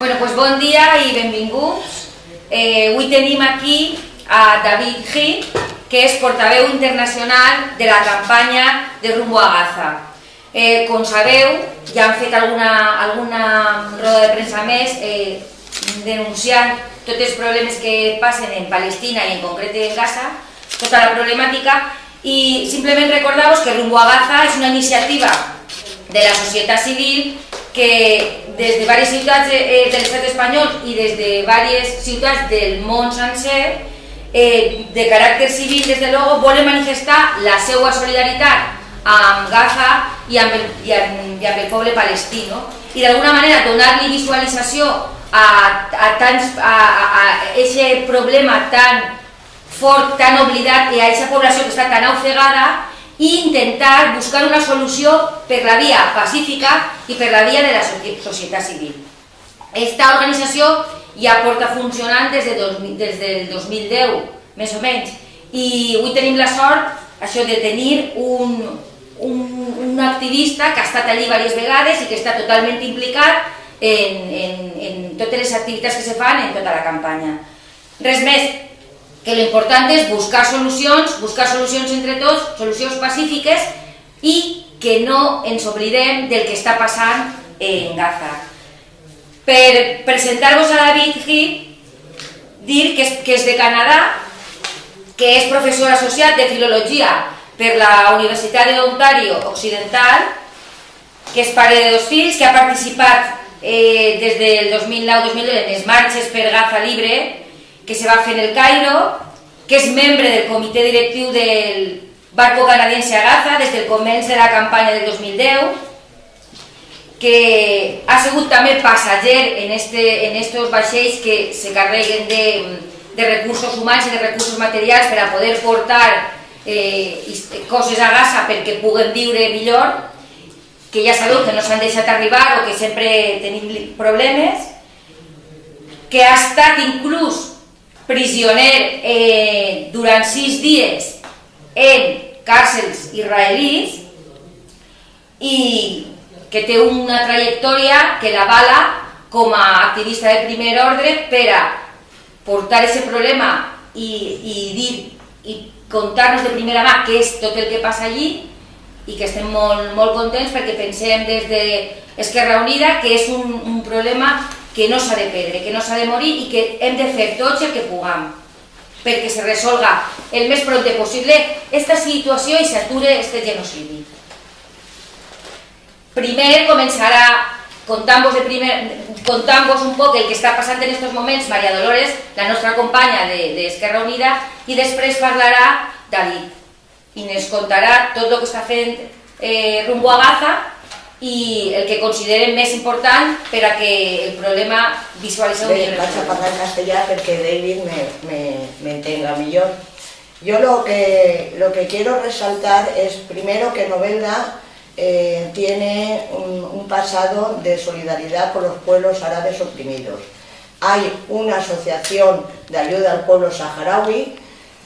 Bueno, pues bon dia i benvinguts. Avui tenim aquí a David Gil, que és portaveu internacional de la campanya de Rumbo a Gaza. Com sabeu, ja han fet alguna roda de premsa més denunciant tots els problemes que passen en Palestina i en concret en Gaza, tota la problemàtica, i simplement recordar-vos que Rumbo a Gaza és una iniciativa de la societat civil que des de diverses ciutats de l'estat espanyol i des de diverses ciutats del món sencer, de caràcter civil, des de luego, volen manifestar la seva solidaritat amb Gaza i amb el poble palestí, i d'alguna manera donar-li visualització a aquest problema tan fort, tan oblidat, i a aquesta població que està tan ofegada, i intentar buscar una solució per la via pacífica i per la via de la societat civil. Aquesta organització ja porta funcionant des del 2010, més o menys, i avui tenim la sort de tenir un activista que ha estat allí diverses vegades i que està totalment implicat en totes les activitats que se fan en tota la campanya. Res més, que l'important és buscar solucions entre tots, solucions pacífiques, i que no ens oblidem del que està passant en Gaza. Per presentar-vos a David Gil, dir que és de Canadà, que és professor associat de Filologia per la Universitat d'Ontario Occidental, que és pare de 2 fills, que ha participat des del 2009-2010 en les marxes per Gaza Libre, que se va fer en el Cairo, que és membre del comitè directiu del barco canadiense a Gaza des del començ de la campanya del 2010, que ha sigut també passatger en estos vaixells que se carreguen de recursos humans i de recursos materials per a poder portar coses a Gaza perquè puguen viure millor, que ja sabeu que no s'han deixat arribar o que sempre tenim problemes, que ha estat inclús prisioner durant 6 dies en càrcels israelís i que té una trajectòria que l'avala com a activista de primer ordre per a portar aquest problema i contar-nos de primera mà què és tot el que passa allí, i que estem molt contents perquè pensem des d'Esquerra Unida que és un problema que no s'ha de perdre, que no s'ha de morir i que hem de fer tots el que puguem perquè se resolga el més prompte possible aquesta situació i s'ature aquest genocidi. Primer començarà contant-vos un poc el que està passant en aquests moments Maria Dolores, la nostra companya d'Esquerra Unida, i després parlarà David i ens contarà tot el que està fent Rumbo a Gaza i el que considerem més important per a que el problema visualitzeu millor. Vaig a parlar en castellà perquè David me entenga mejor. Yo lo que quiero resaltar es primero que Novelda tiene un pasado de solidaridad con los pueblos árabes oprimidos. Hay una asociación de ayuda al pueblo saharaui,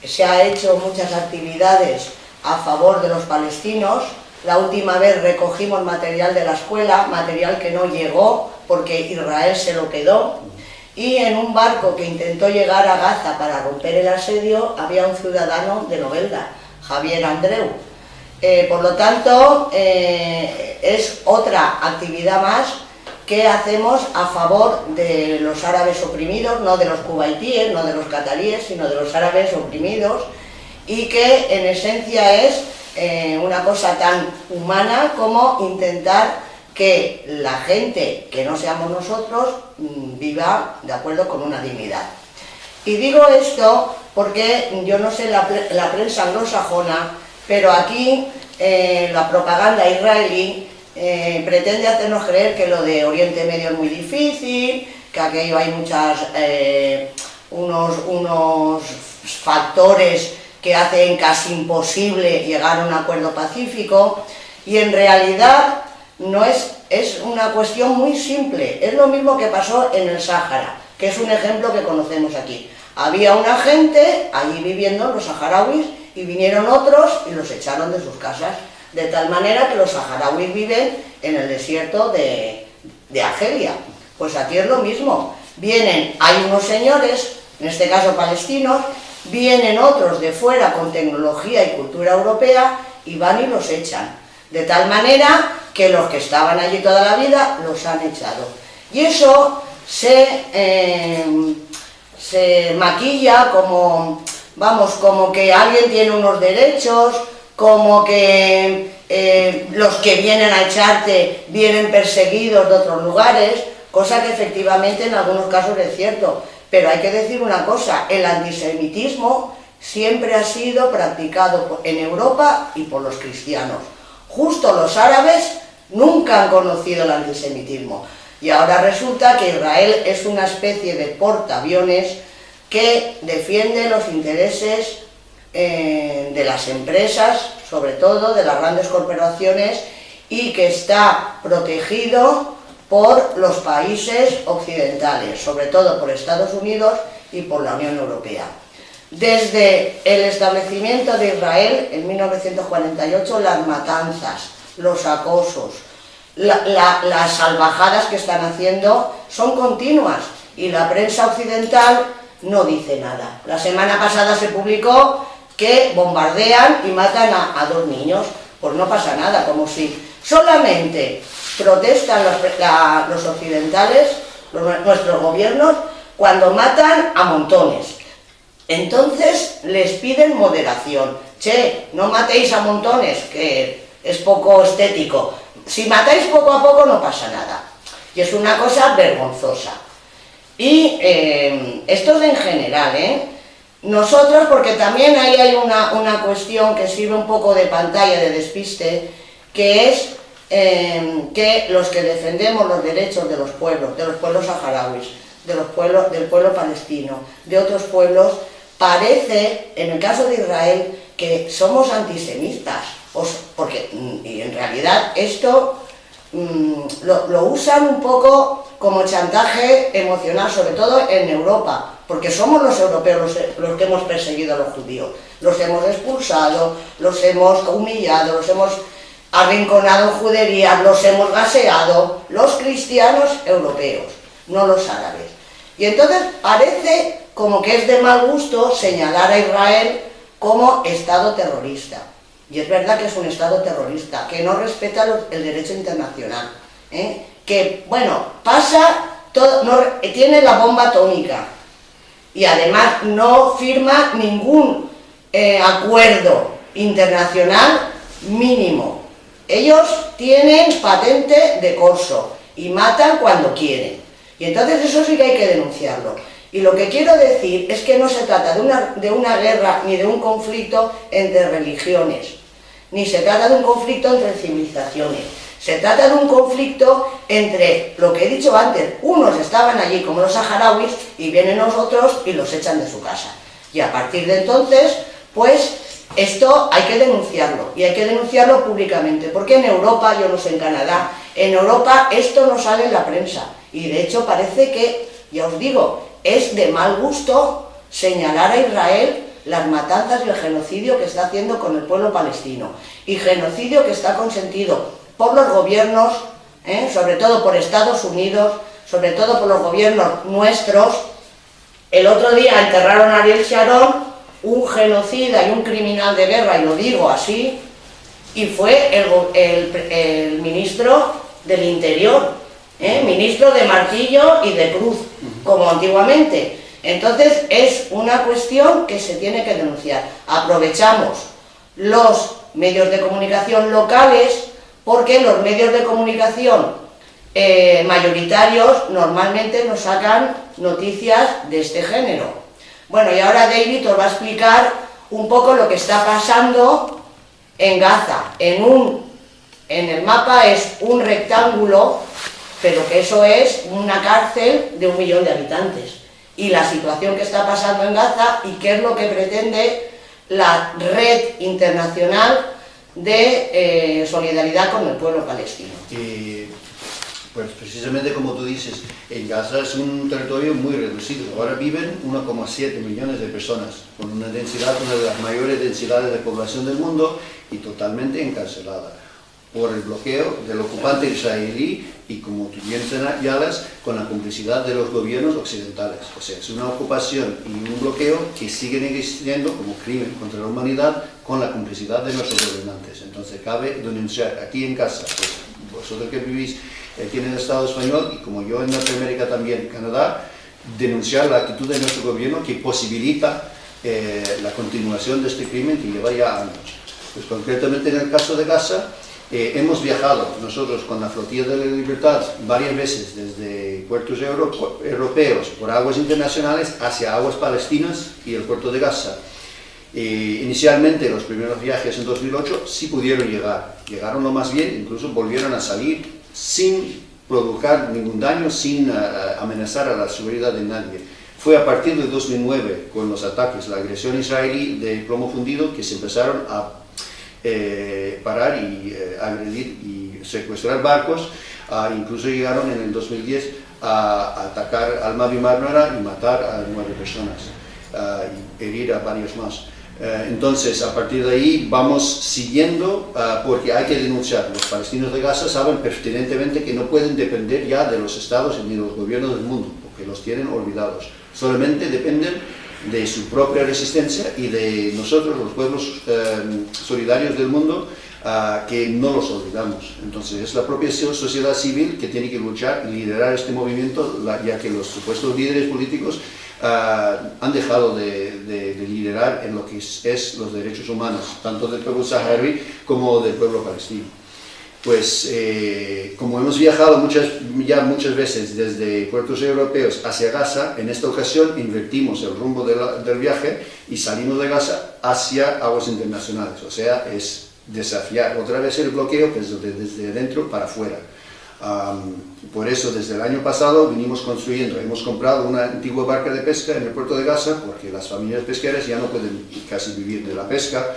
se ha hecho muchas actividades a favor de los palestinos. La última vez recogimos material de la escuela, material que no llegó porque Israel se lo quedó, y en un barco que intentó llegar a Gaza para romper el asedio había un ciudadano de Novelda, Javier Andreu. Por lo tanto, es otra actividad más que hacemos a favor de los árabes oprimidos, no de los cubaitíes, no de los cataríes, sino de los árabes oprimidos, y que en esencia es una cosa tan humana como intentar que la gente, que no seamos nosotros, viva de acuerdo con una dignidad. Y digo esto porque yo no sé la prensa anglosajona, pero aquí la propaganda israelí pretende hacernos creer que lo de Oriente Medio es muy difícil, que aquello hay unos factores que hacen casi imposible llegar a un acuerdo pacífico, y en realidad no es una cuestión muy simple. Es lo mismo que pasó en el Sáhara, que es un ejemplo que conocemos aquí. Había una gente allí viviendo, los saharauis, y vinieron otros y los echaron de sus casas, de tal manera que los saharauis viven en el desierto de Argelia. Pues aquí es lo mismo. Vienen, hay unos señores, en este caso palestinos, vienen otros de fuera con tecnología y cultura europea y van y los echan. De tal manera que los que estaban allí toda la vida los han echado. Y eso se maquilla como, vamos, como que alguien tiene unos derechos, como que los que vienen a echarte vienen perseguidos de otros lugares, cosa que efectivamente en algunos casos es cierto. Pero hay que decir una cosa, el antisemitismo siempre ha sido practicado en Europa y por los cristianos. Justo los árabes nunca han conocido el antisemitismo. Y ahora resulta que Israel es una especie de portaaviones que defiende los intereses de las empresas, sobre todo de las grandes corporaciones, y que está protegido por los países occidentales, sobre todo por Estados Unidos y por la Unión Europea. Desde el establecimiento de Israel en 1948, las matanzas, los acosos, las salvajadas que están haciendo son continuas y la prensa occidental no dice nada. La semana pasada se publicó que bombardean y matan a 2 niños, pues no pasa nada, como si solamente protestan los occidentales, nuestros gobiernos, cuando matan a montones. Entonces les piden moderación. Che, no matéis a montones, que es poco estético. Si matáis poco a poco no pasa nada. Y es una cosa vergonzosa. Y esto es en general, Nosotros, porque también ahí hay una cuestión que sirve un poco de pantalla de despiste, que es que los que defendemos los derechos de los pueblos saharauis, del pueblo palestino, de otros pueblos, parece, en el caso de Israel, que somos antisemitas, porque en realidad esto lo usan un poco como chantaje emocional, sobre todo en Europa, porque somos los europeos los que hemos perseguido a los judíos, los hemos expulsado, los hemos humillado, los hemos arrinconado en juderías, los hemos gaseado, los cristianos europeos, no los árabes. Y entonces parece como que es de mal gusto señalar a Israel como Estado terrorista. Y es verdad que es un Estado terrorista, que no respeta el derecho internacional, que, bueno, tiene la bomba atómica y además no firma ningún acuerdo internacional mínimo. Ellos tienen patente de corso y matan cuando quieren. Y entonces eso sí que hay que denunciarlo. Y lo que quiero decir es que no se trata de una guerra ni de un conflicto entre religiones, ni se trata de un conflicto entre civilizaciones. Se trata de un conflicto entre, lo que he dicho antes, unos estaban allí como los saharauis y vienen nosotros y los echan de su casa. Y a partir de entonces, pues esto hay que denunciarlo, y hay que denunciarlo públicamente, porque en Europa, yo no sé en Canadá, en Europa esto no sale en la prensa, y de hecho parece que, ya os digo, es de mal gusto señalar a Israel las matanzas y el genocidio que está haciendo con el pueblo palestino, y genocidio que está consentido por los gobiernos, sobre todo por Estados Unidos, sobre todo por los gobiernos nuestros. El otro día enterraron a Ariel Sharon, un genocida y un criminal de guerra, y lo digo así, y fue el ministro del Interior, ministro de martillo y de cruz, como antiguamente. Entonces es una cuestión que se tiene que denunciar. Aprovechamos los medios de comunicación locales, porque los medios de comunicación mayoritarios normalmente nos sacan noticias de este género. Bueno, y ahora David os va a explicar un poco lo que está pasando en Gaza. En el mapa es un rectángulo, pero que eso es una cárcel de 1 millón de habitantes. Y la situación que está pasando en Gaza y qué es lo que pretende la red internacional de solidaridad con el pueblo palestino. Pues precisamente como tú dices, en Gaza es un territorio muy reducido. Ahora viven 1,7 millones de personas, con una de las mayores densidades de población del mundo y totalmente encarcelada. por el bloqueo del ocupante israelí y, como tú bien señalas, con la complicidad de los gobiernos occidentales. O sea, es una ocupación y un bloqueo que siguen existiendo como crimen contra la humanidad con la complicidad de nuestros gobernantes. Entonces cabe denunciar aquí en casa, pues, vosotros que vivís aquí en el Estado español y como yo en Norteamérica también, en Canadá, denunciar la actitud de nuestro gobierno que posibilita la continuación de este crimen que lleva ya años. Pues concretamente en el caso de Gaza, hemos viajado nosotros con la Flotilla de la Libertad varias veces desde puertos europeos por aguas internacionales hacia aguas palestinas y el puerto de Gaza. Inicialmente los primeros viajes en 2008 sí pudieron llegar, llegaron lo más bien, incluso volvieron a salir sin provocar ningún daño, sin amenazar a la seguridad de nadie. Fue a partir de 2009, con los ataques, la agresión israelí de plomo fundido, que se empezaron a parar y agredir y secuestrar barcos, incluso llegaron en el 2010 a atacar al Mavi Marmara y matar a 9 personas y herir a varios más. Entonces, a partir de ahí vamos siguiendo, porque hay que denunciar. Los palestinos de Gaza saben pertinentemente que no pueden depender ya de los estados ni de los gobiernos del mundo, porque los tienen olvidados. Solamente dependen de su propia resistencia y de nosotros, los pueblos solidarios del mundo, que no los olvidamos. Entonces es la propia sociedad civil que tiene que luchar y liderar este movimiento, ya que los supuestos líderes políticos han dejado de liderar en lo que es los derechos humanos, tanto del pueblo saharaui como del pueblo palestino. Pues como hemos viajado muchas veces desde puertos europeos hacia Gaza, en esta ocasión invertimos el rumbo del viaje y salimos de Gaza hacia aguas internacionales, o sea, es desafiar otra vez el bloqueo desde dentro para afuera. Por eso desde el año pasado venimos construyendo, hemos comprado una antigua barca de pesca en el puerto de Gaza, porque las familias pesqueras ya no pueden casi vivir de la pesca,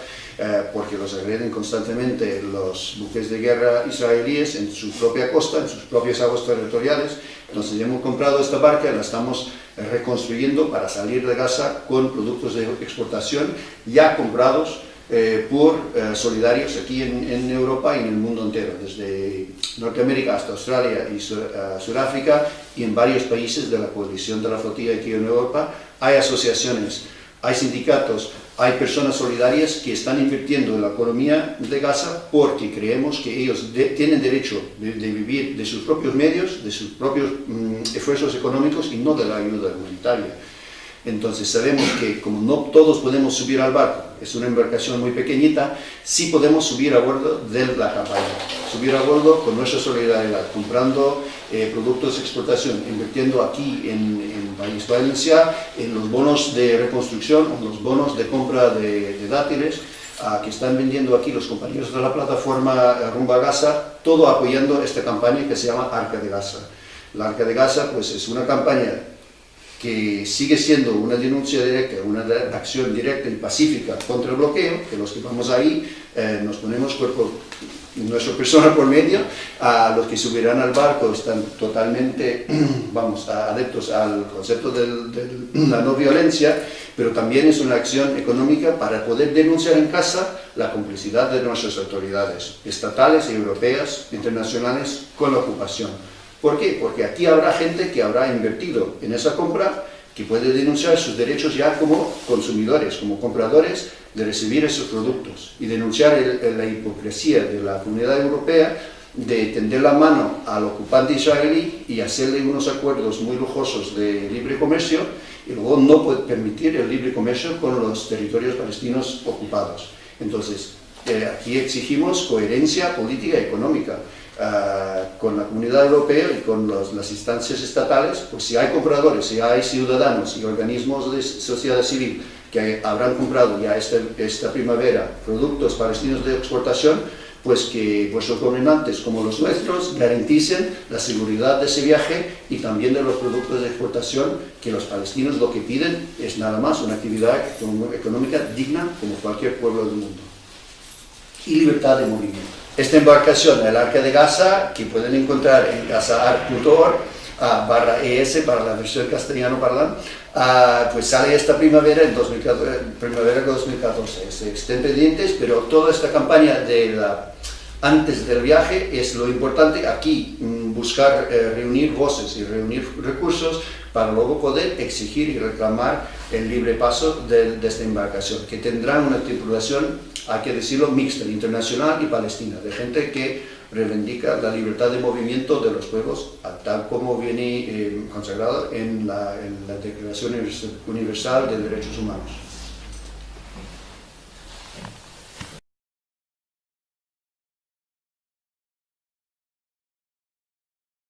porque los agreden constantemente los buques de guerra israelíes en su propia costa, en sus propias aguas territoriales. Entonces hemos comprado esta barca, la estamos reconstruyendo para salir de Gaza con productos de exportación ya comprados por solidarios aquí en Europa y en el mundo entero, desde Norteamérica hasta Australia y Sudáfrica, y en varios países de la coalición de la flotilla aquí en Europa. Hay asociaciones, hay sindicatos, hay personas solidarias que están invirtiendo en la economía de Gaza porque creemos que ellos tienen derecho de vivir de sus propios medios, de sus propios esfuerzos económicos y no de la ayuda humanitaria. Entonces sabemos que como no todos podemos subir al barco, es una embarcación muy pequeñita, sí podemos subir a bordo de la campaña, subir a bordo con nuestra solidaridad, comprando productos de exportación, invirtiendo aquí en País Valencia, en los bonos de reconstrucción, en los bonos de compra de dátiles, que están vendiendo aquí los compañeros de la plataforma Rumbo a Gaza, todo apoyando esta campaña que se llama Arca de Gaza. La Arca de Gaza pues, es una campaña que sigue siendo una denuncia directa, una acción directa y pacífica contra el bloqueo, que los que vamos ahí nos ponemos nuestra persona por medio, los que subirán al barco están totalmente adeptos al concepto de la no violencia, pero también es una acción económica para poder denunciar en casa la complicidad de nuestras autoridades estatales, europeas, internacionales con la ocupación. ¿Por qué? Porque aquí habrá gente que habrá invertido en esa compra, que puede denunciar sus derechos ya como consumidores, como compradores, de recibir esos productos y denunciar la hipocresía de la comunidad europea de tender la mano al ocupante israelí y hacerle unos acuerdos muy lujosos de libre comercio y luego no puede permitir el libre comercio con los territorios palestinos ocupados. Entonces, aquí exigimos coherencia política y económica. Con la comunidad europea y con las instancias estatales, pues si hay compradores, si hay ciudadanos y organismos de sociedad civil que habrán comprado ya esta primavera productos palestinos de exportación, pues que vuestros gobernantes como los nuestros garanticen la seguridad de ese viaje y también de los productos de exportación, que los palestinos lo que piden es nada más una actividad económica digna como cualquier pueblo del mundo y libertad de movimiento. Esta embarcación, el Arca de Gaza, que pueden encontrar en gazaarc.org /es para la versión castellano parlante, pues sale esta primavera, primavera 2014. Estén pendientes, pero toda esta campaña de la antes del viaje es lo importante aquí, buscar reunir voces y reunir recursos para luego poder exigir y reclamar el libre paso de esta embarcación, que tendrá una tripulación, hay que decirlo, mixta, internacional y palestina, de gente que reivindica la libertad de movimiento de los pueblos, tal como viene consagrado en la Declaración Universal de Derechos Humanos.